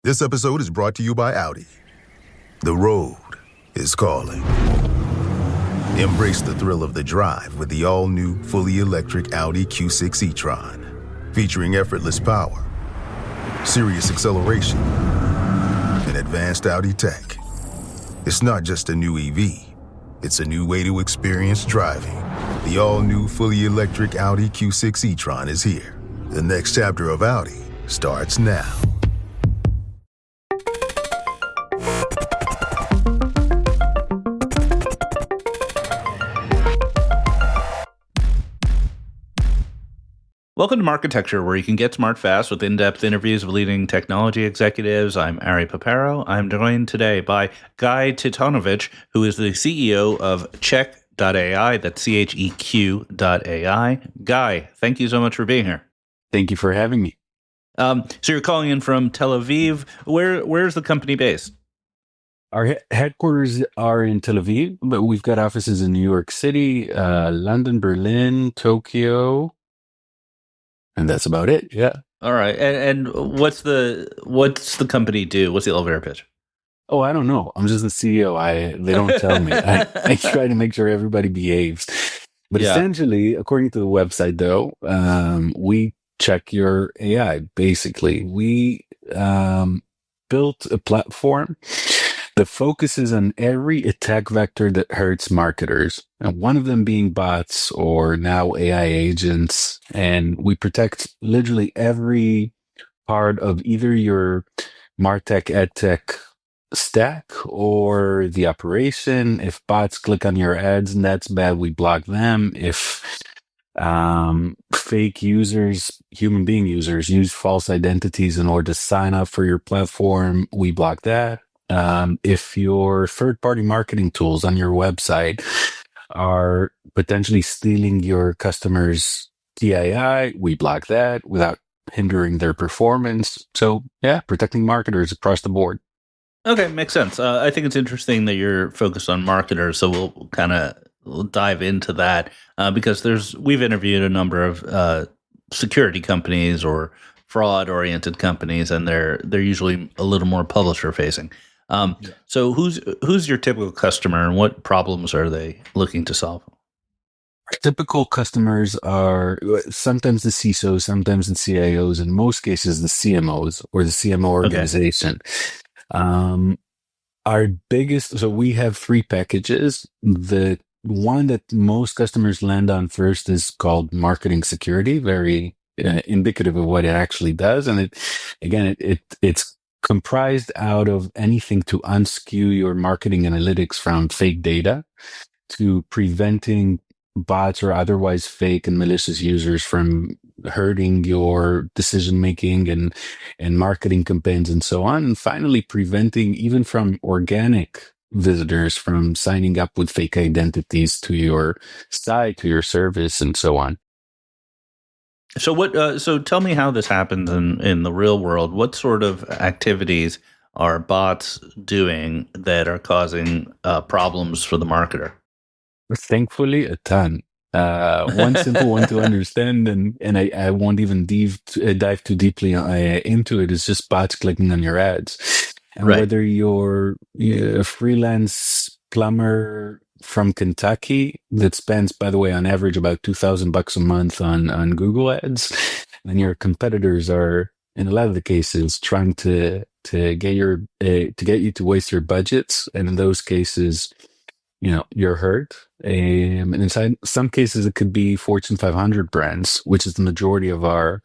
This episode is brought to you by Audi. The road is calling. Embrace the thrill of the drive with the all-new, fully electric Audi Q6 e-tron. Featuring effortless power, serious acceleration, and advanced Audi tech. It's not just a new EV. It's a new way to experience driving. The all-new, fully electric Audi Q6 e-tron is here. The next chapter of Audi starts now. Welcome to Marketecture, where you can get smart fast with in-depth interviews with leading technology executives. I'm Ari Paparo. I'm joined today by Guy Titonovich, who is the CEO of Cheq.ai. That's Cheq.ai. Guy, thank you so much for being here. Thank you for having me. So you're calling in from Tel Aviv. Where's the company based? Our headquarters are in Tel Aviv, but we've got offices in New York City, London, Berlin, Tokyo. And that's about it. Yeah. All right. And what's the company do? What's the elevator pitch? Oh, I don't know. I'm just the CEO. They don't tell me. I try to make sure everybody behaves. But essentially, according to the website, though, we check your AI. Basically, we built a platform that focuses on every attack vector that hurts marketers, and one of them being bots or now AI agents. And we protect literally every part of either your MarTech, EdTech stack or the operation. If bots click on your ads and that's bad, we block them. If fake users, human being users, use false identities in order to sign up for your platform, we block that. If your third-party marketing tools on your website are potentially stealing your customers' DII, we block that without hindering their performance. So, yeah, protecting marketers across the board. Okay, makes sense. I think it's interesting that you're focused on marketers, so we'll dive into that because we've interviewed a number of security companies or fraud-oriented companies, and they're usually a little more publisher-facing. So who's your typical customer, and what problems are they looking to solve? Our typical customers are sometimes the CISOs, sometimes the CIOs, in most cases the CMOs or the CMO organization. Our biggest, so we have 3 packages. The one that most customers land on first is called marketing security, very indicative of what it actually does. And it's comprised out of anything to unskew your marketing analytics from fake data to preventing bots or otherwise fake and malicious users from hurting your decision making and marketing campaigns and so on. And finally, preventing even from organic visitors from signing up with fake identities to your site, to your service, and so on. So so tell me how this happens in the real world. What sort of activities are bots doing that are causing problems for the marketer? Thankfully, a ton. One simple one to understand, and I won't even dive too deeply into it, is just bots clicking on your ads. And Right. whether you're a freelance plumber from Kentucky that spends, by the way, on average about $2,000 a month on Google ads, and your competitors are, in a lot of the cases, trying to get you to waste your budgets, and in those cases, you're hurt. And inside some cases, it could be Fortune 500 brands, which is the majority of our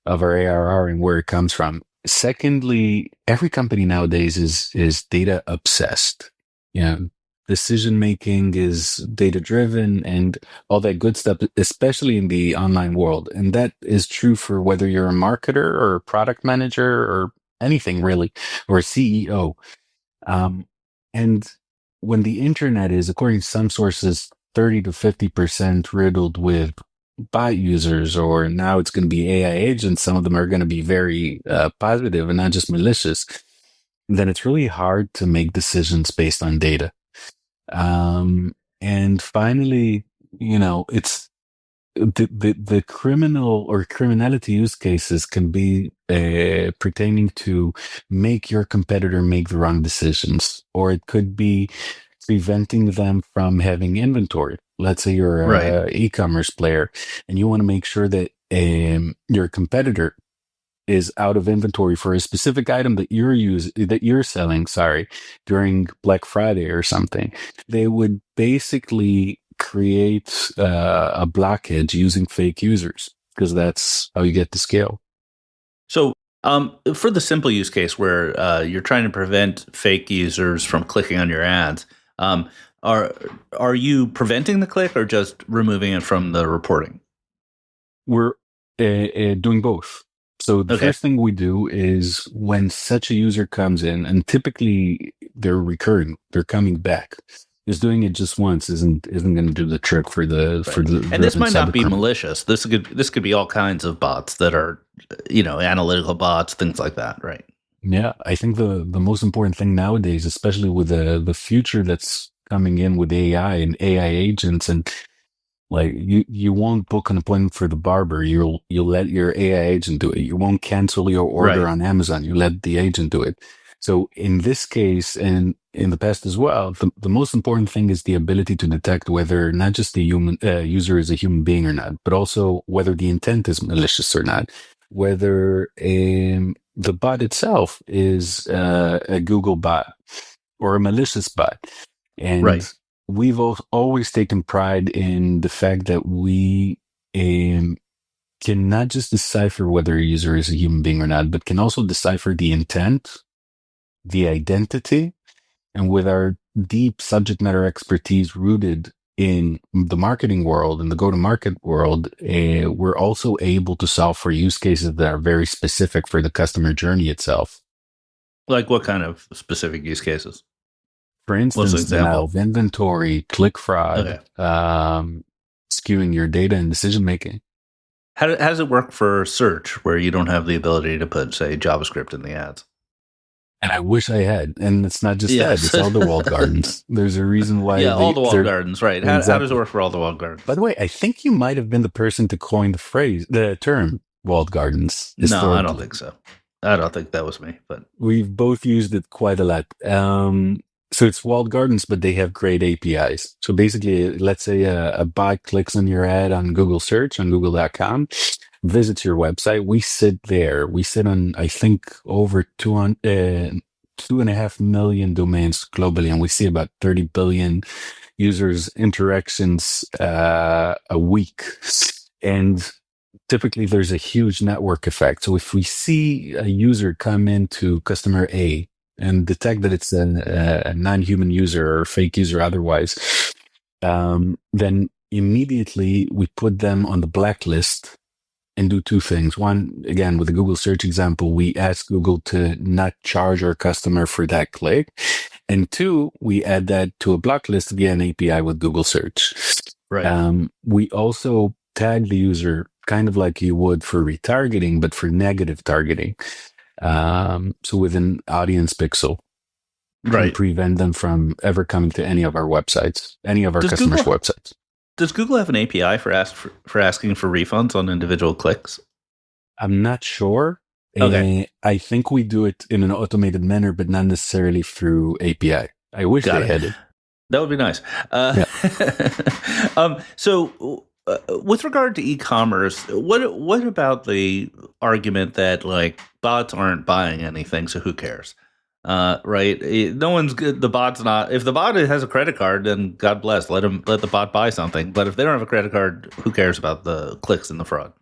ARR and where it comes from. Secondly, every company nowadays is data obsessed. Decision making is data driven and all that good stuff, especially in the online world. And that is true for whether you're a marketer or a product manager or anything really, or a CEO. And when the internet is, according to some sources, 30 to 50% riddled with bot users, or now it's going to be AI agents, some of them are going to be very positive and not just malicious, then it's really hard to make decisions based on data. And finally, it's the criminal or criminality use cases can be pertaining to make your competitor make the wrong decisions, or it could be preventing them from having inventory. Let's say you're Right. a e-commerce player and you want to make sure that your competitor is out of inventory for a specific item that you're selling, sorry, during Black Friday or something. They would basically create a blockage using fake users because that's how you get to scale. So, for the simple use case where you're trying to prevent fake users from clicking on your ads, um, are are you preventing the click or just removing it from the reporting? We're doing both. So the Okay. first thing we do is when such a user comes in, and typically they're recurring, they're coming back. Just doing it just once isn't going to do the trick for the Right. And this resident might not cyber be criminal. malicious. This could be all kinds of bots that are, analytical bots, things like that. Right. Yeah, I think the most important thing nowadays, especially with the future that's coming in with AI and AI agents, and like you won't book an appointment for the barber. You'll let your AI agent do it. You won't cancel your order Right. on Amazon. You let the agent do it. So in this case, and in the past as well, the most important thing is the ability to detect whether not just the human user is a human being or not, but also whether the intent is malicious or not, whether the bot itself is a Google bot or a malicious bot. Right. And we've always taken pride in the fact that we um, can not just decipher whether a user is a human being or not, but can also decipher the intent, the identity, and with our deep subject matter expertise rooted in the marketing world and the go-to-market world, we're also able to solve for use cases that are very specific for the customer journey itself. Like what kind of specific use cases? For What's an instance, denial example? of inventory, click fraud, Okay. skewing your data and decision making. How does it work for search where you don't have the ability to put, say, JavaScript in the ads? And I wish I had. And it's not just that; Yes. it's all the walled gardens. There's a reason why Yeah, all the walled they're gardens, right. How does it exactly. work for all the walled By gardens? the way, I think you might have been the person to coin the term walled gardens No, I don't historically. think so. I don't think that was me, but We've both used it quite a lot. So it's walled gardens, but they have great APIs. So basically, let's say a bot clicks on your ad on Google search on google.com, visits your website. We sit there. We sit on, I think, over 2.5 million domains globally, and we see about 30 billion users interactions a week. And typically there's a huge network effect. So if we see a user come into customer A and detect that it's a non-human user or fake user otherwise, then immediately we put them on the blacklist and do two things. One, again, with the Google search example, we ask Google to not charge our customer for that click. And two, we add that to a block list via an API with Google search. right. We also tag the user kind of like you would for retargeting, but for negative targeting. So with an audience pixel and Right. prevent them from ever coming to any of our websites, any of our Does customers' Google websites. does Google have an API for asking for refunds on individual clicks? I'm not sure. Okay. I think we do it in an automated manner, but not necessarily through API. I wish Got they it. had it. That would be nice. Yeah. With regard to e-commerce, what about the argument that like bots aren't buying anything, so who cares? Right? No one's good. The bot's not. If the bot has a credit card, then God bless. Let the bot buy something. But if they don't have a credit card, who cares about the clicks and the fraud?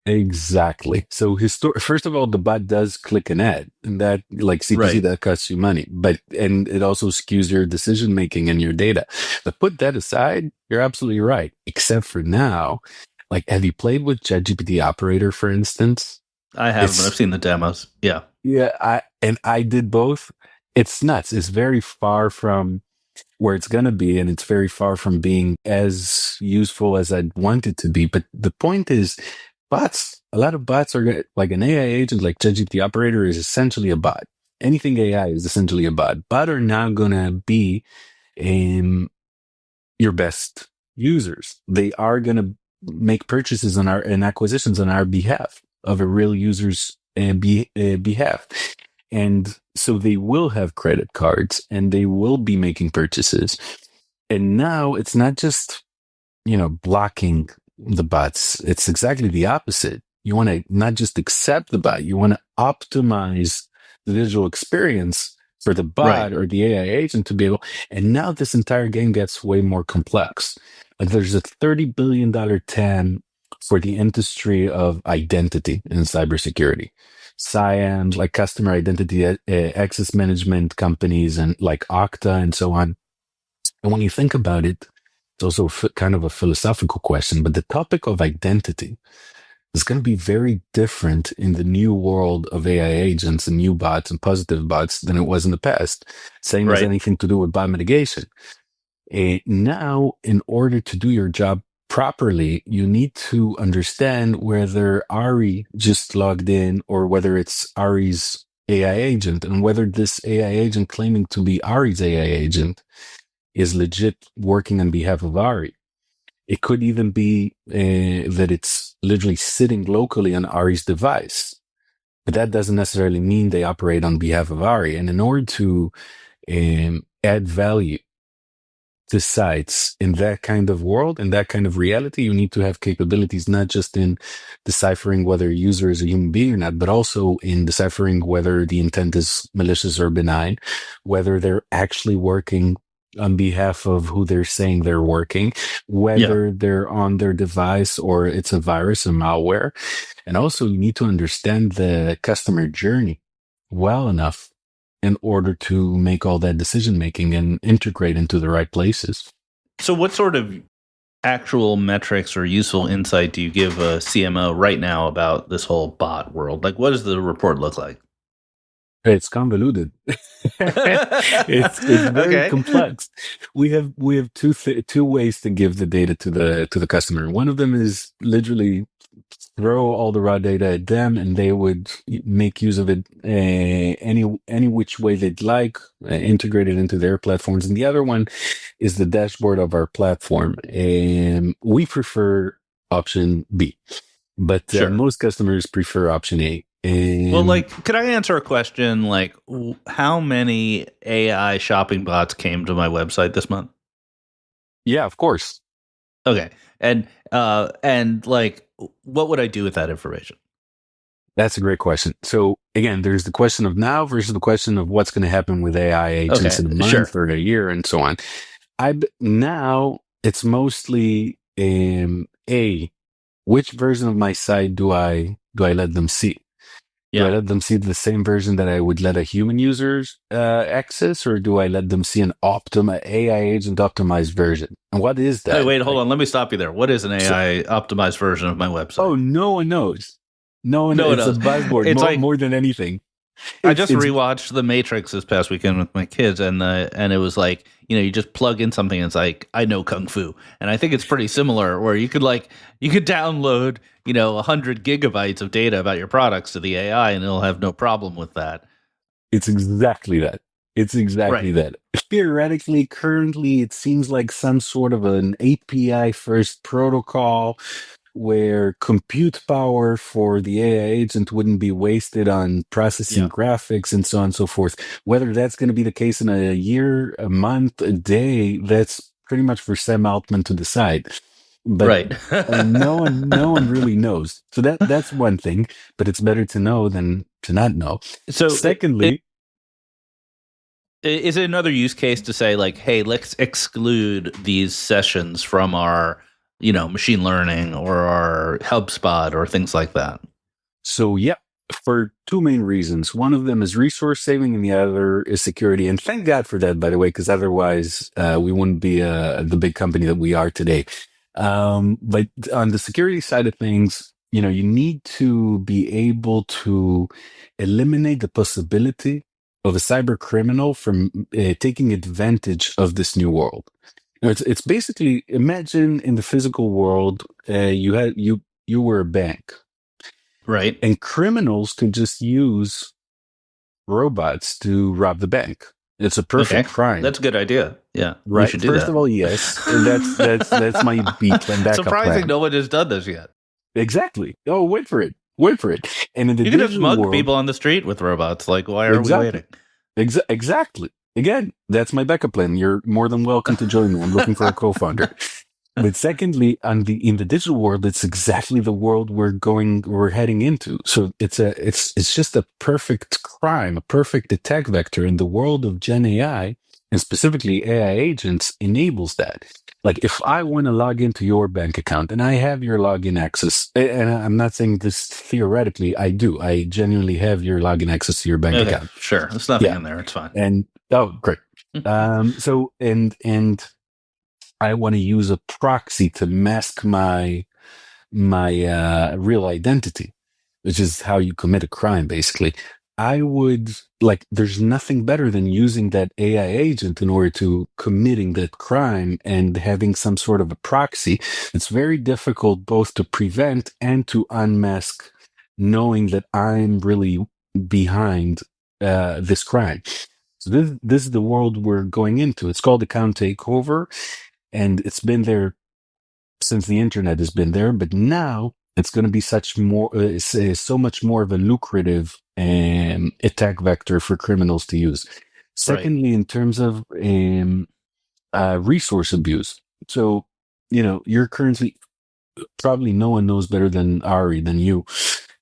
Exactly. So first of all, the bot does click an ad, and that like CPC Right. that costs you money, and it also skews your decision making and your data. But put that aside, you're absolutely right. Except for now, like have you played with ChatGPT Operator, for instance? I have, but I've It's seen the demos. Yeah. yeah, I did both. It's nuts. It's very far from where it's going to be, and it's very far from being as useful as I'd want it to be. But the point is, bots, a lot of bots are like an AI agent, like ChatGPT Operator is essentially a bot. Anything AI is essentially a bot. Bot are now going to be your best users. They are going to make purchases on our and acquisitions on our behalf of a real user's behalf. And so they will have credit cards and they will be making purchases. And now it's not just, blocking the bots. It's exactly the opposite. You want to not just accept the bot, you want to optimize the digital experience for the bot Right. or the AI agent to be able. And now this entire game gets way more complex. Like there's a $30 billion TAM for the industry of identity in cybersecurity. CIAM, like customer identity access management companies, and like Okta and so on. And when you think about it, it's also kind of a philosophical question, but the topic of identity is going to be very different in the new world of AI agents and new bots and positive bots than it was in the past. Same as Right. anything to do with bot mitigation. Now, in order to do your job properly, you need to understand whether Ari just logged in or whether it's Ari's AI agent, and whether this AI agent claiming to be Ari's AI agent is legit working on behalf of Ari. It could even be that it's literally sitting locally on Ari's device, but that doesn't necessarily mean they operate on behalf of Ari. And in order to add value to sites in that kind of world, in that kind of reality, you need to have capabilities not just in deciphering whether a user is a human being or not, but also in deciphering whether the intent is malicious or benign, whether they're actually working on behalf of who they're saying they're working, Yeah. whether they're on their device or it's a virus or malware. And also, you need to understand the customer journey well enough in order to make all that decision making and integrate into the right places. So, what sort of actual metrics or useful insight do you give a CMO right now about this whole bot world? Like, what does the report look like? It's convoluted. It's very Okay. complex. We have two ways to give the data to the customer. One of them is literally throw all the raw data at them, and they would make use of it any which way they'd like, integrate it into their platforms. And the other one is the dashboard of our platform. And we prefer option B, but Sure. most customers prefer option A. Well, And like, could I answer a question? Like, how many AI shopping bots came to my website this month? yeah, of course. Okay, and like, what would I do with that information? That's a great question. So again, there's the question of now versus the question of what's going to happen with AI agents Okay, in a month sure. or a year and so on. Now it's mostly a which version of my site do I let them see? Do I Yeah. let them see the same version that I would let a human users access, or do I let them see an AI agent optimized version? And what is Hey, that? wait, hold on. Let me stop you there. What is an So, AI optimized version of my website? oh, no one knows. No one. No one It's a knows. buzzword It's like more than anything. I It's just it's rewatched The Matrix this past weekend with my kids, and it was like, you just plug in something, and it's like, I know kung fu, and I think it's pretty similar, where you could download 100 gigabytes of data about your products to the AI, and it'll have no problem with that. It's exactly that. It's exactly Right. that. Theoretically, currently, it seems like some sort of an API first protocol where compute power for the AI agent wouldn't be wasted on processing Yeah. graphics and so on and so forth. Whether that's going to be the case in a year, a month, a day, that's pretty much for Sam Altman to decide. But Right. no one really knows. So that's one thing, but it's better to know than to not know. So, Secondly, is it another use case to say, like, hey, let's exclude these sessions from our, machine learning or our HubSpot or things like that? so yeah, for two main reasons. One of them is resource saving, and the other is security. And thank God for that, by the way, because otherwise we wouldn't be the big company that we are today. But on the security side of things, you need to be able to eliminate the possibility of a cyber criminal from taking advantage of this new world. It's basically, imagine in the physical world, you were a bank, Right. and criminals could just use robots to rob the bank. It's a perfect crime. That's a good idea. Yeah, we Right. should do First that. of all, yes. That's my backup Surprising, plan. no one has done this yet. Exactly. Oh, wait for it. Wait for it. And in the You can just digital mug world, people on the street with robots. Like, why are we exactly. waiting? Exactly. Again, that's my backup plan. You're more than welcome to join me. I'm looking for a co-founder. But secondly, in the digital world, it's exactly the world we're heading into. So it's just a perfect crime, a perfect attack vector. In the world of Gen AI, and specifically AI agents, enables that. Like if I want to log into your bank account and I have your login access, and I'm not saying this theoretically, I do. I genuinely have your login access to your bank Okay, account. sure. There's nothing Yeah. in there. It's fine. And oh, great. So and I want to use a proxy to mask my real identity, which is how you commit a crime, basically. I would like, there's nothing better than using that AI agent in order to committing that crime and having some sort of a proxy. It's very difficult both to prevent and to unmask, knowing that I'm really behind this crime. So this is the world we're going into. It's called account takeover, and it's been there since the internet has been there, but now it's going to be so much more of a lucrative attack vector for criminals to use. Secondly, in terms of resource abuse, so you're currently, probably no one knows better than Ari than you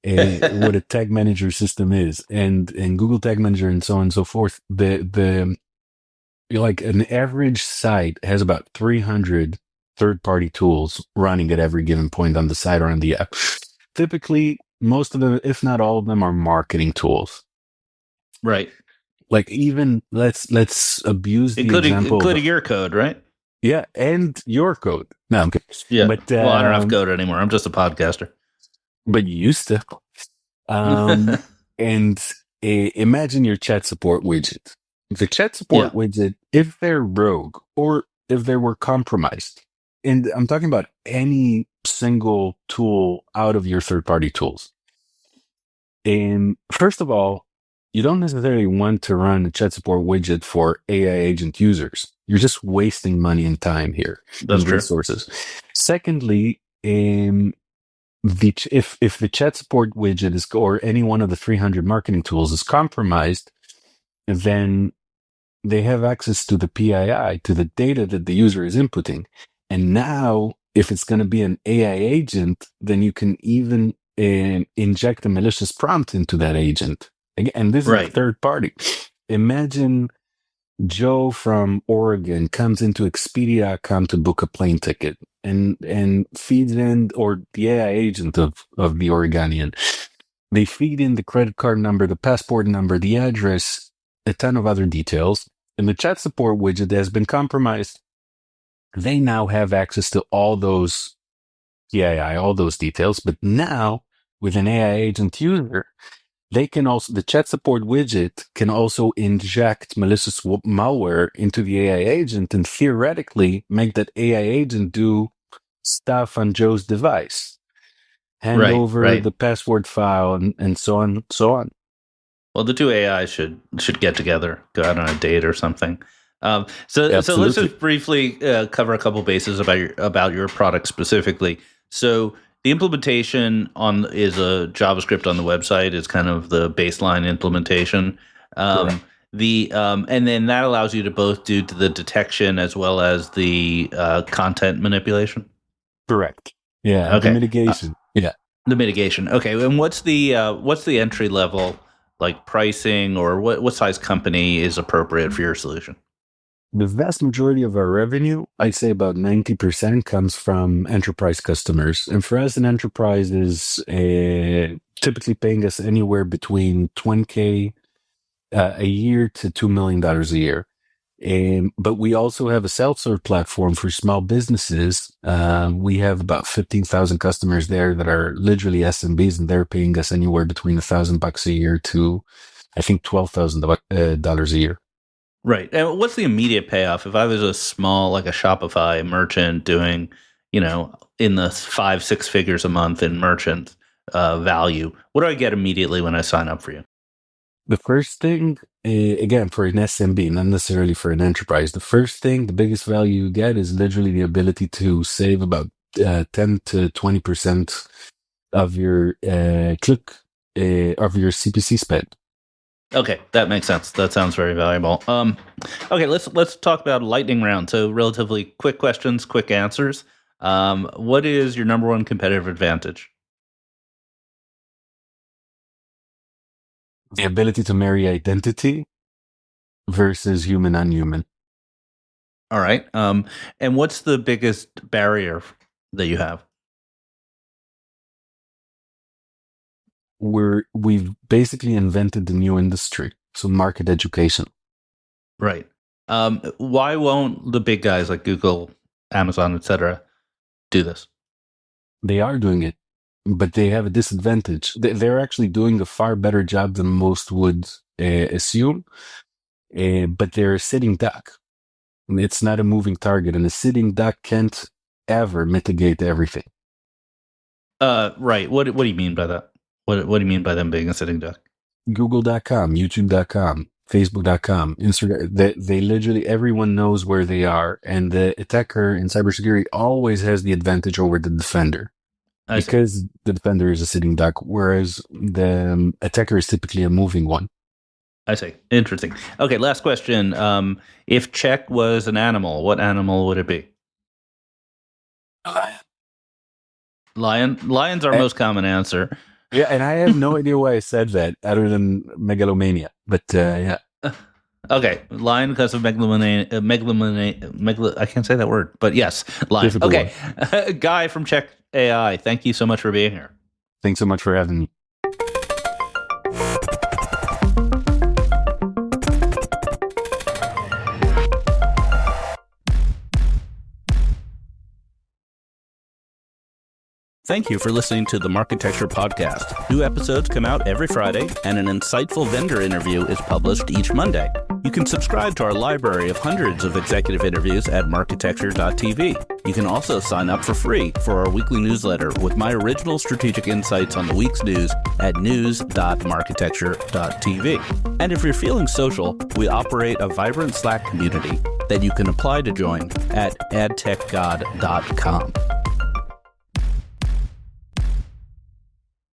what a tag manager system is, and Google Tag Manager and so on and so forth. The like an average site has about 300 third-party tools running at every given point on the site or on the app. Typically, most of them, if not all of them, are marketing tools. Right. Like even let's abuse the example including of your code, right? yeah, and your code. No, I'm kidding. Yeah. But Well, I don't have code anymore. I'm just a podcaster. but you used to. And imagine your chat support widget. The chat support widget, if they're rogue or if they were compromised, and I'm talking about any single tool out of your third-party tools. And first of all, you don't necessarily want to run a chat support widget for AI agent users. You're just wasting money and time here, That's and true. resources. Secondly, if the chat support widget is, or any one of the 300 marketing tools is compromised, then they have access to the PII, to the data that the user is inputting. And now, if it's going to be an AI agent, then you can even inject a malicious prompt into that agent. And this is a third party. Imagine Joe from Oregon comes into Expedia.com to book a plane ticket and feeds in, or the AI agent of the Oregonian, they feed in the credit card number, the passport number, the address, a ton of other details, and the chat support widget that has been compromised. They now have access to all those PII, all those details, but now with an AI agent user, they can also, the chat support widget can also inject malicious malware into the AI agent and theoretically make that AI agent do stuff on Joe's device, hand over the password file, and so on, so on. Well, the two AIs should get together, go out on a date or something. So let's just briefly cover a couple bases about your product specifically. So the implementation is a JavaScript on the website is kind of the baseline implementation. And then that allows you to both do the detection as well as the content manipulation. Correct. Yeah. Okay. The mitigation. The mitigation. Okay. And what's the entry level like pricing, or what size company is appropriate for your solution? The vast majority of our revenue, I'd say about 90%, comes from enterprise customers. And for us, an enterprise is typically paying us anywhere between $20K a year to $2 million a year. But we also have a self-serve platform for small businesses. We have about 15,000 customers there that are literally SMBs, and they're paying us anywhere between $1,000 a year to, I think, $12,000 a year. Right. And what's the immediate payoff? If I was a small, like a Shopify merchant doing, in the 5-6 figures a month in merchant value, what do I get immediately when I sign up for you? The first thing again, for an SMB, not necessarily for an enterprise, the first thing, the biggest value you get is literally the ability to save about 10 to 20% of your of your CPC spend. Okay, that makes sense. That sounds very valuable. Okay, let's talk about lightning round. So relatively quick questions, quick answers. What is your number one competitive advantage? The ability to marry identity versus human on human. All right. And what's the biggest barrier that you have? We've basically invented the new industry, so market education. Right. Why won't the big guys like Google, Amazon, etc., do this? They are doing it, but they have a disadvantage. They're actually doing a far better job than most would assume, but they're a sitting duck. It's not a moving target, and a sitting duck can't ever mitigate everything. Right. What do you mean by that? What do you mean by them being a sitting duck? Google.com, YouTube.com, Facebook.com, Instagram, they literally, everyone knows where they are. And the attacker in cybersecurity always has the advantage over the defender because the defender is a sitting duck, whereas the attacker is typically a moving one. I see. Interesting. Okay, last question. If Cheq was an animal, what animal would it be? Lion. Lion's our most common answer. Yeah, and I have no idea why I said that other than megalomania. But yeah. Okay, lion because of megalomania. I can't say that word, but yes, lion. Difficult Okay, Guy from Cheq.ai, thank you so much for being here. Thanks so much for having me. Thank you for listening to the Marketecture Podcast. New episodes come out every Friday, and an insightful vendor interview is published each Monday. You can subscribe to our library of hundreds of executive interviews at marketecture.tv. You can also sign up for free for our weekly newsletter with my original strategic insights on the week's news at news.marketecture.tv. And if you're feeling social, we operate a vibrant Slack community that you can apply to join at adtechgod.com.